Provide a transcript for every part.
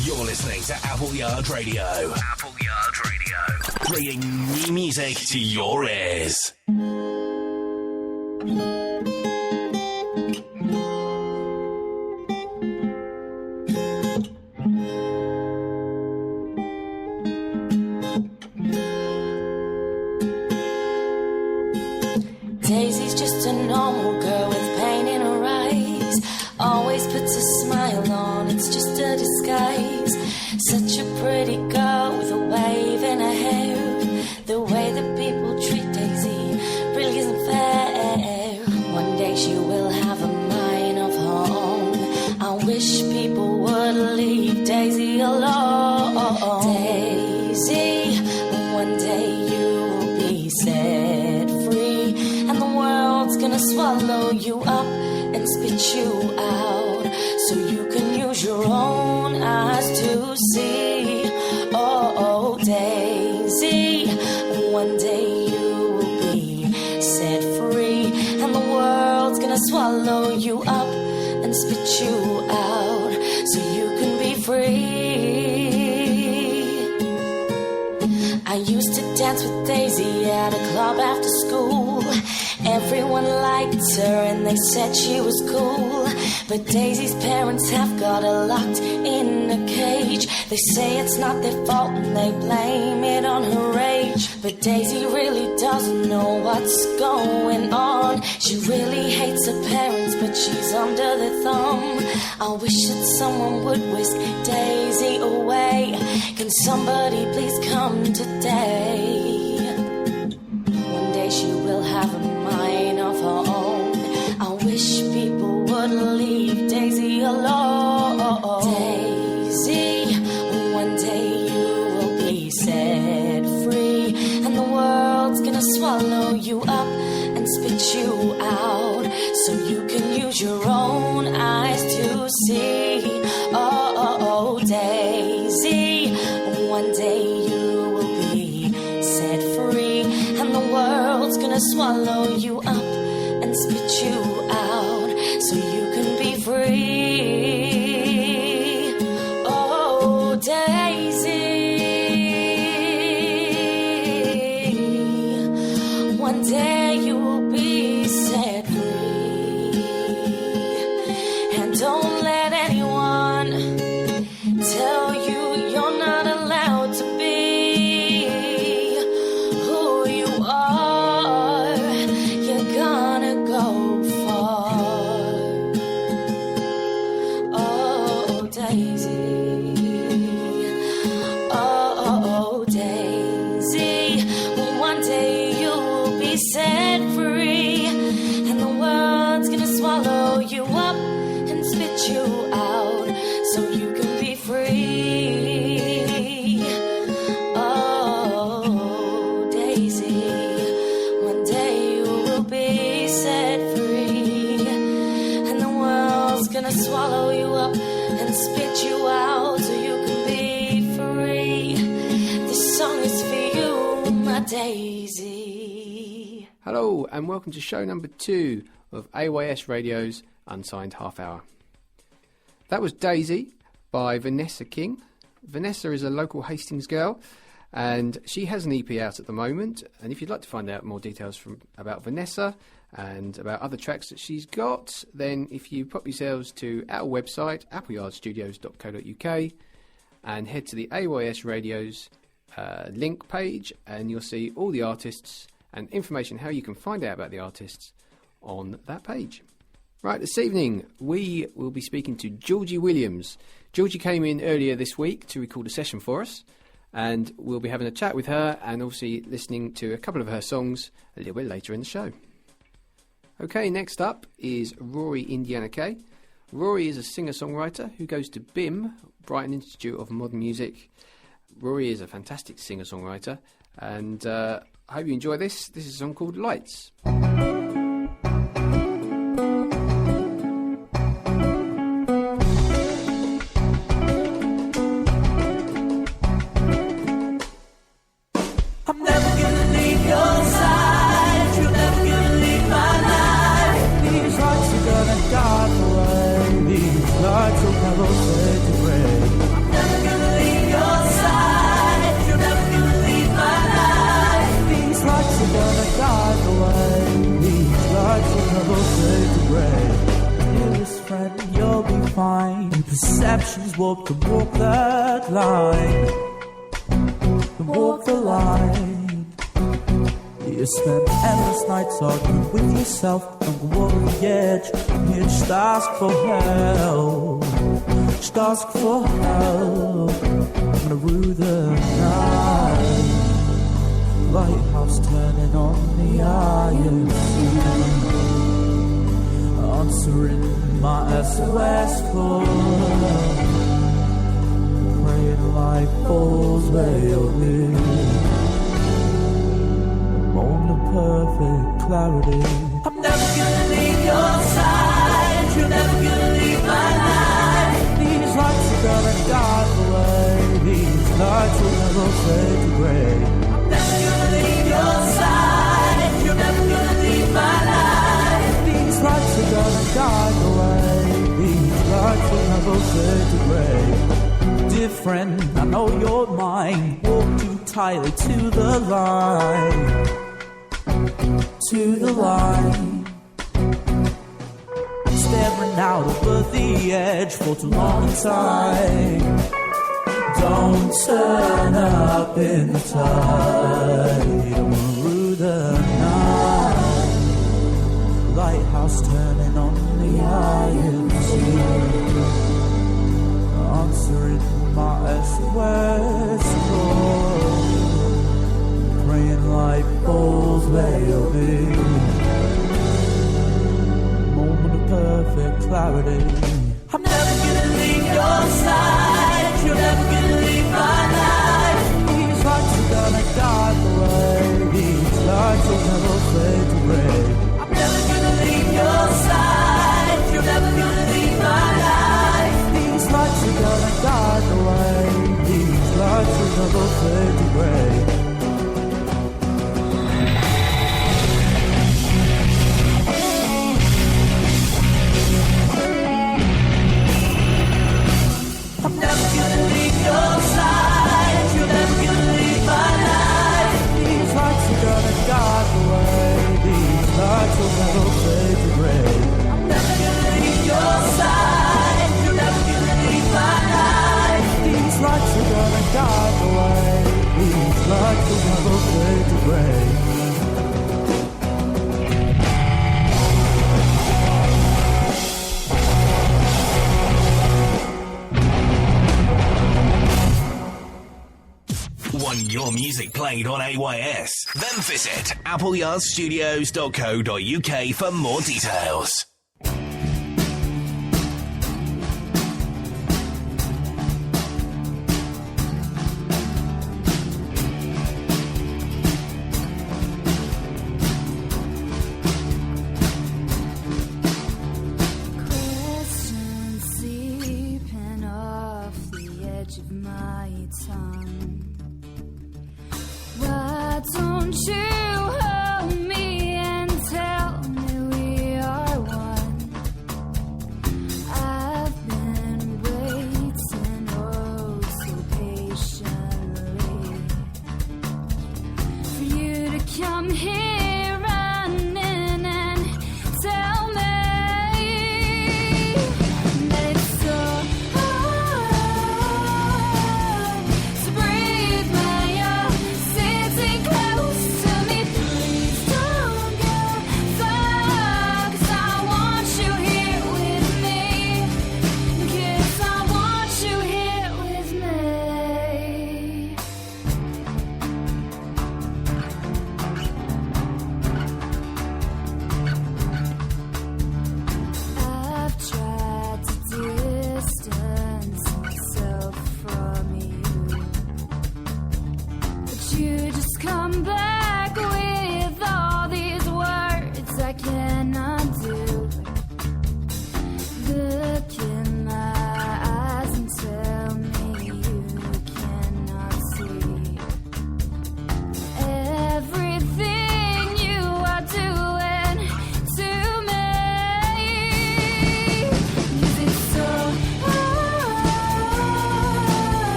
You're listening to Apple Yard Radio. Apple Yard Radio. Bringing new music to your ears. Daisy's just a normal girl with pain in her eyes. Always puts a smile on, it's just a disguise. Such a pretty girl with a wave in her hair. The way that people treat Daisy really isn't fair. One day she will have a mind of her own. I wish people would leave Daisy alone. Daisy, one day you will be set free, and the world's gonna swallow you up and spit you out, so you can use your own eyes to see. Oh, Daisy, one day you will be set free, and the world's gonna swallow you up and spit you out, so you can be free. I used to dance with Daisy at a club after school. Everyone liked her and they said she was cool. But Daisy's parents have got her locked in a cage. They say it's not their fault and they blame it on her age. But Daisy really doesn't know what's going on. She really hates her parents, but she's under their thumb. I wish that someone would whisk Daisy away. Can somebody please come today? One day she will have a mind of her own. I wish people would leave Daisy alone. Daisy, one day you will be set free, and the world's gonna swallow you up and spit you out, so you can use your own eyes to see. Oh, Daisy, one day you will be set free, and the world's gonna swallow you up and spit you out, so you can be free. Oh, Daisy, one day you will be set free, and don't let anyone tell you you're not allowed to be who you are. You're gonna go far. Oh, Daisy. Oh, Daisy. One day you'll be set free, and the world's gonna swallow you up and spit you out, so you can be free. Oh, Daisy, one day you will be set free, and the world's gonna swallow you up and spit you out, so you can be free. This song is for you, my Daisy. Hello and welcome to show number 2 of AYS Radio's Unsigned Half Hour. That was Daisy by Vanessa King. Vanessa is a local Hastings girl and she has an EP out at the moment, and if you'd like to find out more details about Vanessa and about other tracks that she's got, then if you pop yourselves to our website, appleyardstudios.co.uk, and head to the AYS Radio's link page, and you'll see all the artists and information how you can find out about the artists on that page. Right, this evening we will be speaking to Georgie Williams. Georgie came in earlier this week to record a session for us, and we'll be having a chat with her and obviously listening to a couple of her songs a little bit later in the show. Okay, next up is Rory Indiana Kaye. Rory is a singer-songwriter who goes to BIM, Brighton Institute of Modern Music. Rory is a fantastic singer-songwriter, and I hope you enjoy this. This is a song called Lights. Lights will never fade away. Perceptions walk that line. Walk the line. You spend endless nights arguing with yourself. Don't go over the edge. You just ask for help. Just ask for help. I'm gonna rue the night. Lighthouse turning on the iron sea. Answering my SOS call. Praying life falls where you're living. On the perfect clarity. I'm never gonna leave your side. You're never gonna leave my life. These lights are gonna die away. These lights will never fade to grey. I'm never gonna leave your side. You're never gonna leave my life. These lights are gonna die away. These lights will never fade to grey. Dear friend, I know you're mine. Walk too tightly to the line. To the line. Staring out over the edge for too long a time. Don't turn up in the tide. I'm gonna rue the night. Lighthouse turning on the iron sea. Answering my SOS call. Praying life falls where you'll be. Moment of perfect clarity. I'm never gonna leave your side. You're never gonna leave my life. These lights are gonna die away. These lights will never fade to grey. I'm never gonna leave your side. You're never gonna leave my life. These lights are gonna die away. These lights will never fade to grey. I'm never gonna leave your side. You're never gonna leave my life. These lights are gonna guide the way. These lights will never fade to grey. I'm never gonna leave your side. You're never gonna leave my life. These lights are gonna guide the way. These lights will never fade to grey. Want your music played on AYS? Then visit appleyardstudios.co.uk for more details. Questions seeping off the edge of my tongue. Why don't you hold me and tell me we are one?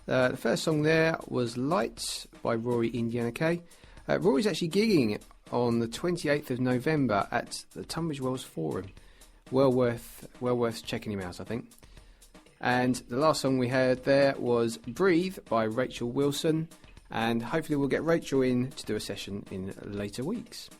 The first song there was Lights by Rory, Indiana Kaye. Rory's actually gigging on the 28th of November at the Tunbridge Wells Forum. Well worth checking him out, I think. And the last song we heard there was Breathe by Rachel Wilson, and hopefully we'll get Rachel in to do a session in later weeks.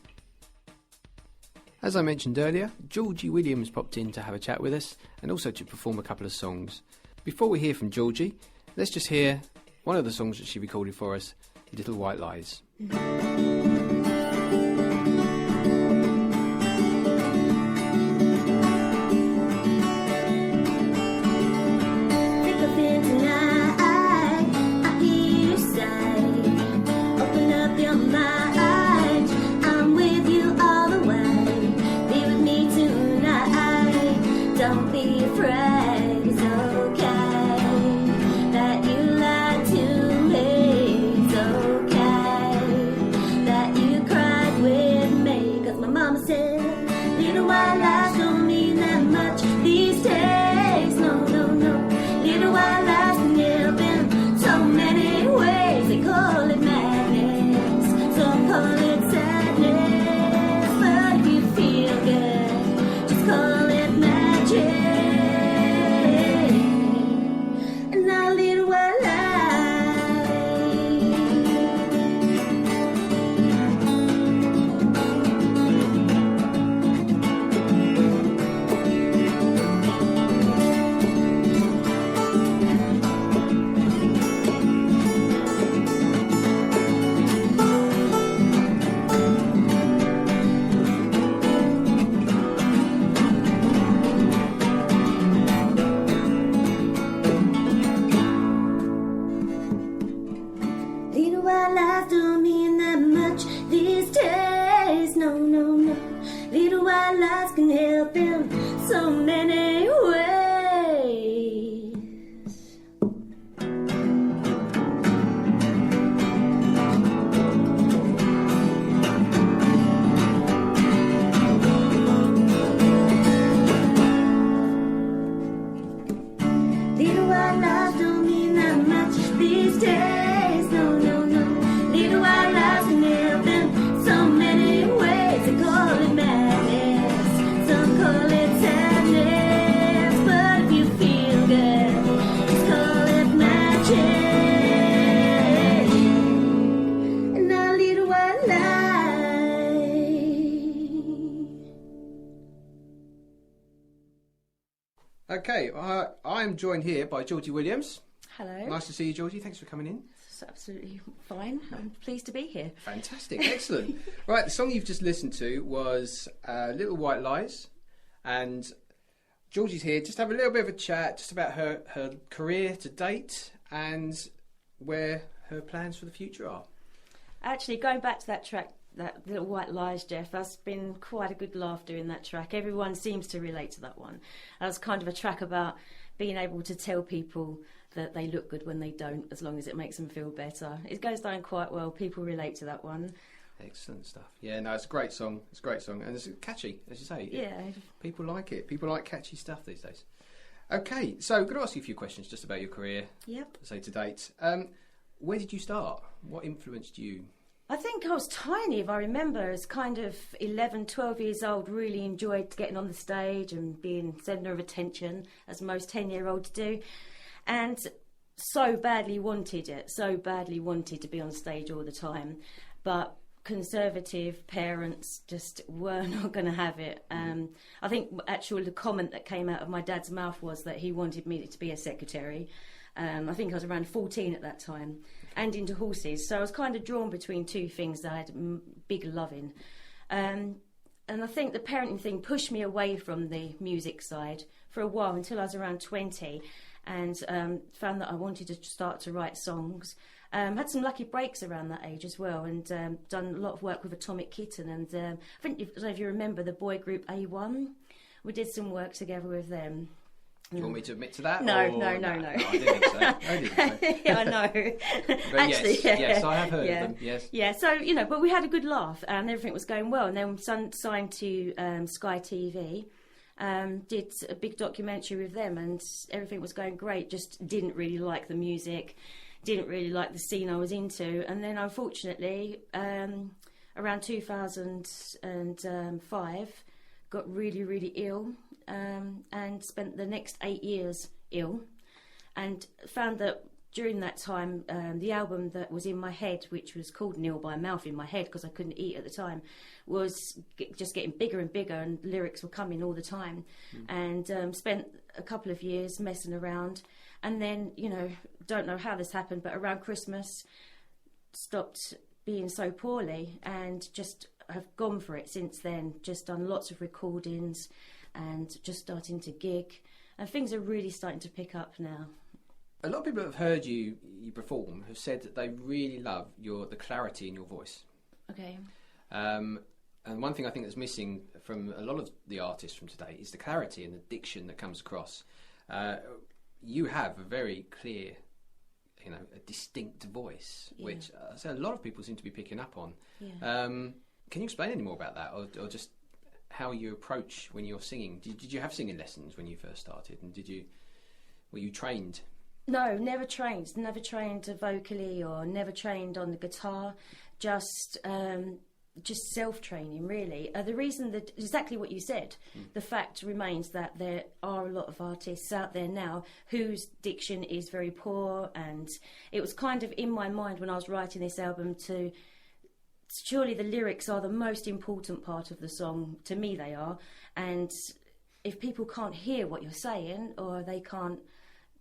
As I mentioned earlier, Georgie Williams popped in to have a chat with us and also to perform a couple of songs. Before we hear from Georgie, let's just hear one of the songs that she recorded for us, Little White Lies. Okay, I'm joined here by Georgie Williams. Hello. Nice to see you, Georgie. Thanks for coming in. It's absolutely fine. I'm pleased to be here. Fantastic, excellent. Right, the song you've just listened to was Little White Lies, and Georgie's here just to have a little bit of a chat just about her career to date and where her plans for the future are. Actually, going back to that track, that Little White Lies, Jeff, that's been quite a good laugh doing that track. Everyone seems to relate to that one. That's kind of a track about being able to tell people that they look good when they don't, as long as it makes them feel better. It goes down quite well. People relate to that one. Excellent stuff. Yeah, no, it's a great song. It's a great song, and it's catchy, as you say. Yeah. People like it. People like catchy stuff these days. Okay, so I'm going to ask you a few questions just about your career. Yep. Say to date. Where did you start? What influenced you? I think I was tiny, if I remember, as kind of 11, 12 years old, really enjoyed getting on the stage and being centre of attention, as most 10-year-olds do, and so badly wanted to be on stage all the time, but conservative parents just were not going to have it. I think actually the comment that came out of my dad's mouth was that he wanted me to be a secretary. I think I was around 14 at that time, and into horses. So I was kind of drawn between two things that I had big love in. And I think the parenting thing pushed me away from the music side for a while until I was around 20, and found that I wanted to start to write songs. Had some lucky breaks around that age as well, and done a lot of work with Atomic Kitten. And I don't know if you remember the boy group A1. We did some work together with them. Do you want me to admit to that? No. I didn't think so. Yeah, I know. But actually, yes, I have heard of them. Yes. Yeah. So but we had a good laugh, and everything was going well. And then signed to Sky TV, Did a big documentary with them, and everything was going great. Just didn't really like the music, didn't really like the scene I was into. And then unfortunately, around 2005, got really, really ill, and spent the next 8 years ill, and found that during that time, the album that was in my head, which was called Nil by Mouth in my head because I couldn't eat at the time, was just getting bigger and bigger, and lyrics were coming all the time. And spent a couple of years messing around, and then, don't know how this happened, but around Christmas, stopped being so poorly, and just have gone for it since then. Just done lots of recordings, and just starting to gig, and things are really starting to pick up now. A lot of people that have heard you perform have said that they really love the clarity in your voice. Okay. And one thing I think that's missing from a lot of the artists from today is the clarity and the diction that comes across. You have a very clear, a distinct voice, which a lot of people seem to be picking up on. Yeah. Can you explain any more about that, or just how you approach when you're singing? Did you have singing lessons when you first started, and were you trained? No, never trained vocally, or never trained on the guitar. Just self-training, really. The reason that exactly what you said, the fact remains that there are a lot of artists out there now whose diction is very poor, and it was kind of in my mind when I was writing this album to surely the lyrics are the most important part of the song. To me, they are, and if people can't hear what you're saying, or they can't,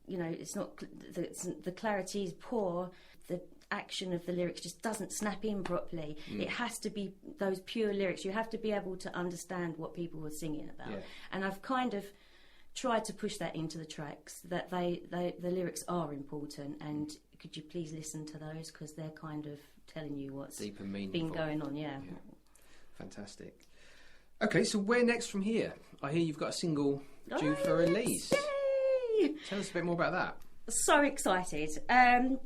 it's not, the clarity is poor, the action of the lyrics just doesn't snap in properly. It has to be those pure lyrics. You have to be able to understand what people were singing about. Yeah. And I've kind of tried to push that into the tracks, that the lyrics are important, and could you please listen to those, because they're kind of telling you what's deep and meaningful. Been going on. Yeah. Fantastic. Okay, so where next from here? I hear you've got a single due for release. Yay! Tell us a bit more about that. So excited.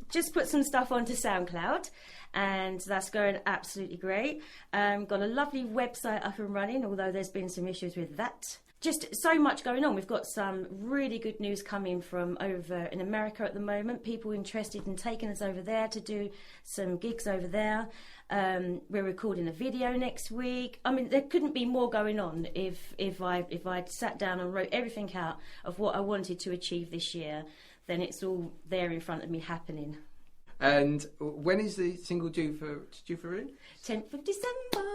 Just put some stuff onto SoundCloud, and that's going absolutely great. Got a lovely website up and running, although there's been some issues with that. Just so much going on. We've got some really good news coming from over in America at the moment. People interested in taking us over there to do some gigs over there. We're recording a video next week. I mean, there couldn't be more going on if I'd sat down and wrote everything out of what I wanted to achieve this year. Then it's all there in front of me happening. And when is the single due for release? 10th of December.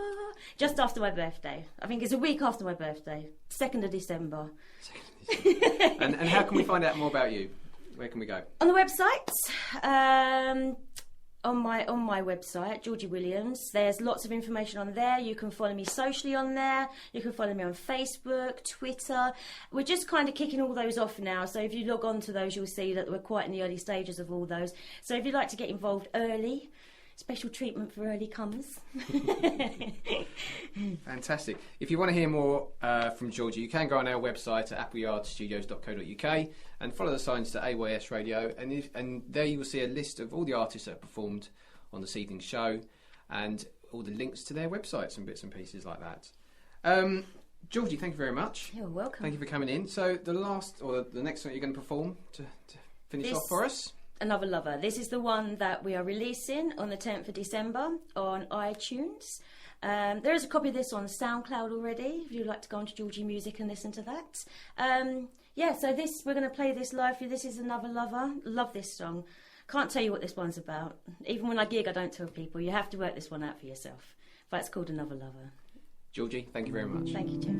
Just after my birthday. I think it's a week after my birthday. 2nd of December. And how can we find out more about you? Where can we go? On the website. On my website, Georgie Williams. There's lots of information on there. You can follow me socially on there. You can follow me on Facebook, Twitter. We're just kind of kicking all those off now. So if you log on to those, you'll see that we're quite in the early stages of all those. So if you'd like to get involved early, special treatment for early comers. Fantastic. If you want to hear more from Georgie, you can go on our website at appleyardstudios.co.uk and follow the signs to AYS Radio, and there you will see a list of all the artists that have performed on this evening's show, and all the links to their websites and bits and pieces like that. Georgie, thank you very much. You're welcome. Thank you for coming in. So the next song you're going to perform to finish off for us? Another Lover. This is the one that we are releasing on the 10th of December on iTunes. There is a copy of this on SoundCloud already, if you'd like to go onto Georgie Music and listen to that. So we're going to play this live for you. This is Another Lover. Love this song. Can't tell you what this one's about. Even when I gig, I don't tell people. You have to work this one out for yourself. But it's called Another Lover. Georgie, thank you very much. Thank you, Jeff.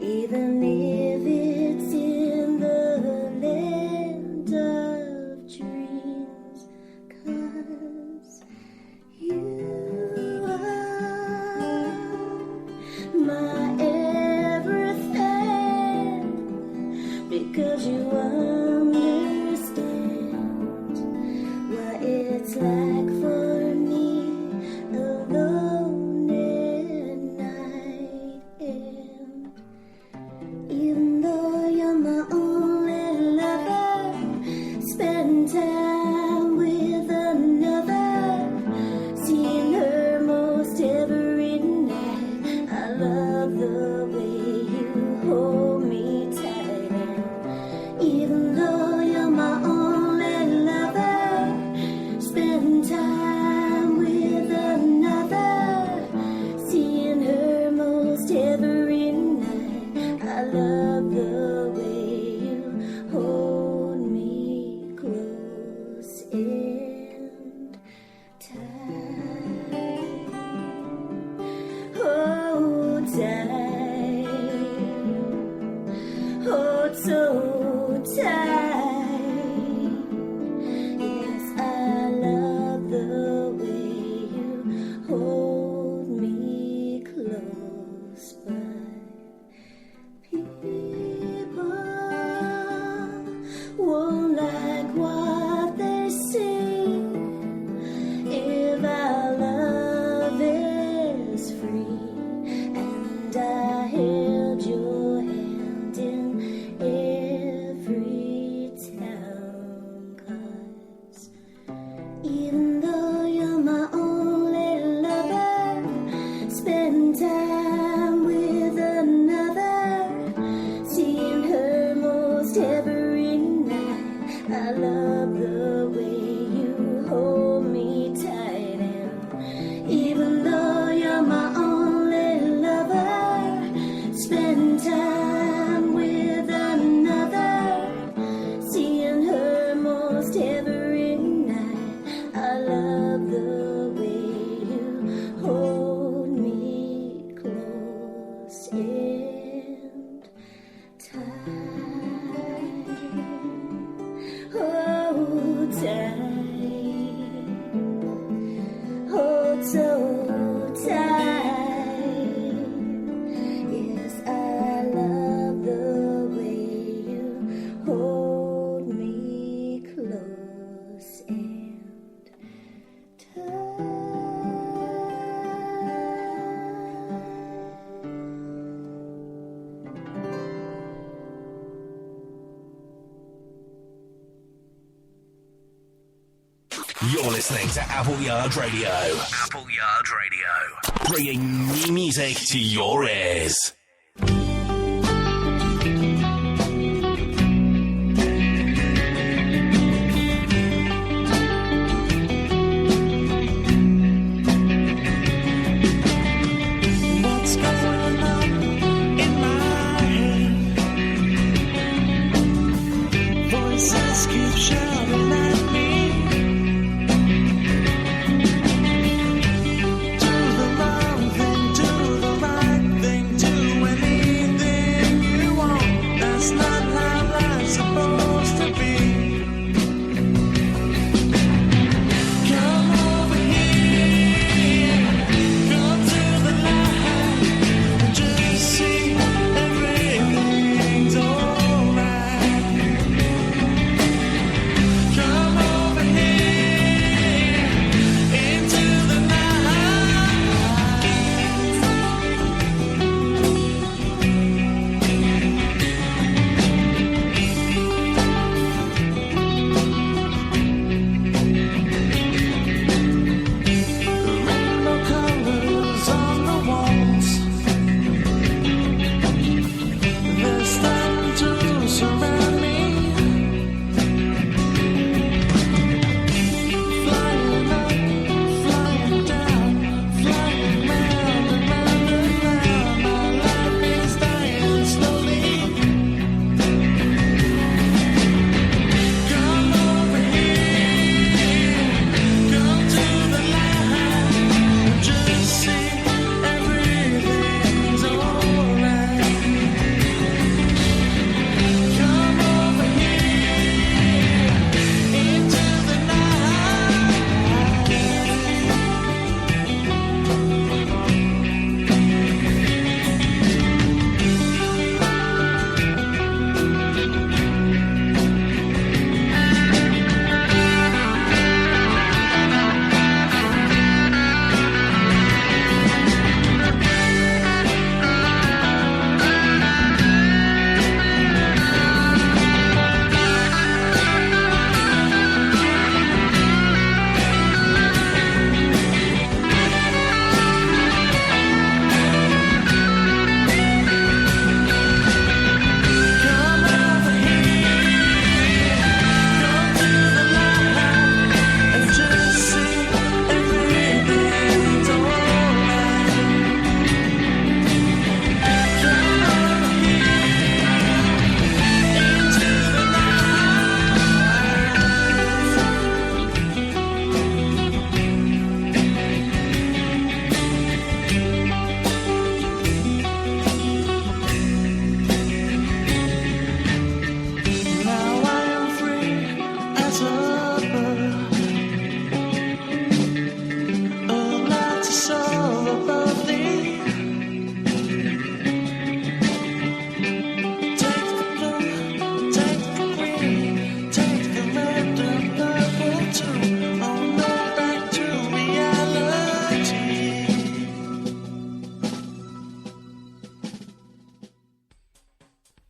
Even if it's Hold tight, hold so tight. Yes, I love the way you hold me close by. People won't like what they see if our love is free. And I held your hand in every town, 'cause even though you're my only lover, spend time with another, seeing her most every night. I love the way you hold me tight, and even though you're my only lover, spend time with another, seeing her most every night. I love the way you hold me close and tight. Hold tight, hold so tight. Yes, I love the way you hold me close and tight. You're listening to Apple Yard Radio. Apple Yard Radio. Bringing new music to your ears. What's going on in my head? Voices keep shouting at me. Do the wrong thing, do the right thing, do anything.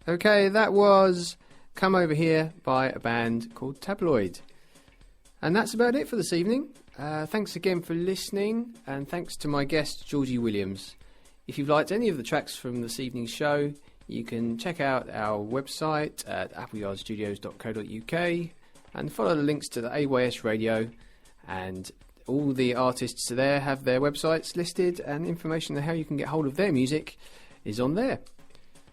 Okay, that was Come Over Here by a band called Tabloid. And that's about it for this evening. Thanks again for listening, and thanks to my guest, Georgie Williams. If you've liked any of the tracks from this evening's show, you can check out our website at appleyardstudios.co.uk and follow the links to the AYS radio, and all the artists there have their websites listed, and information on how you can get hold of their music is on there.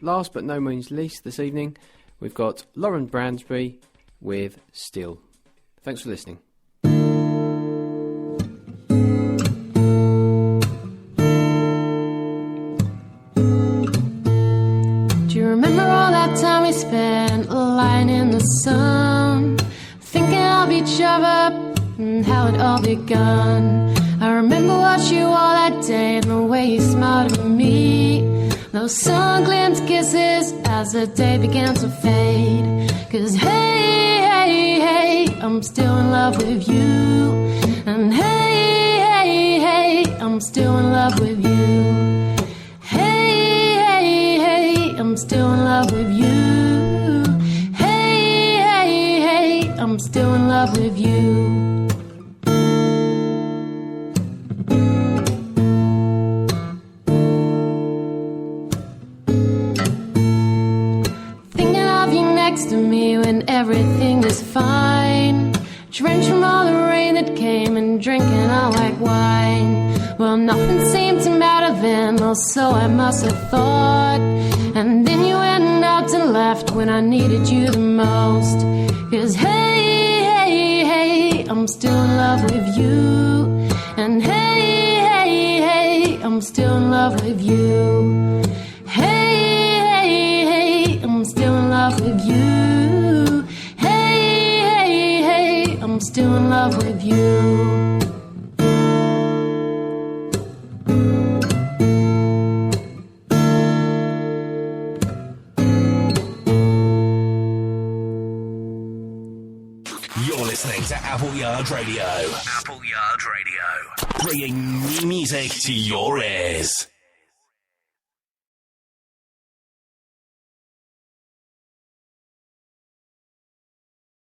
Last but no means least this evening, we've got Lauren Bransby with Still. Thanks for listening. Do you remember all that time we spent lying in the sun, thinking of each other and how it all begun? I remember what you wore that day and the way you smiled at me, those sun-glimpsed kisses as the day began to fade. 'Cause hey, hey, hey, I'm still in love with you. And hey, hey, hey, I'm still in love with you. Hey, hey, hey, I'm still in love with you. Hey, hey, hey, I'm still in love with you. To me when everything is fine, drenched from all the rain that came and drinking all like wine. Well, nothing seemed to matter then, or so I must have thought. And then you went out and left when I needed you the most. 'Cause hey, hey, hey, I'm still in love with you. And hey, hey, hey, I'm still in love with you. Hey, hey, hey, I'm still in love with you. Hey, hey, hey, I'm still in love with you. You're listening to Appleyard Radio. Appleyard Radio. Bringing new music to your ears.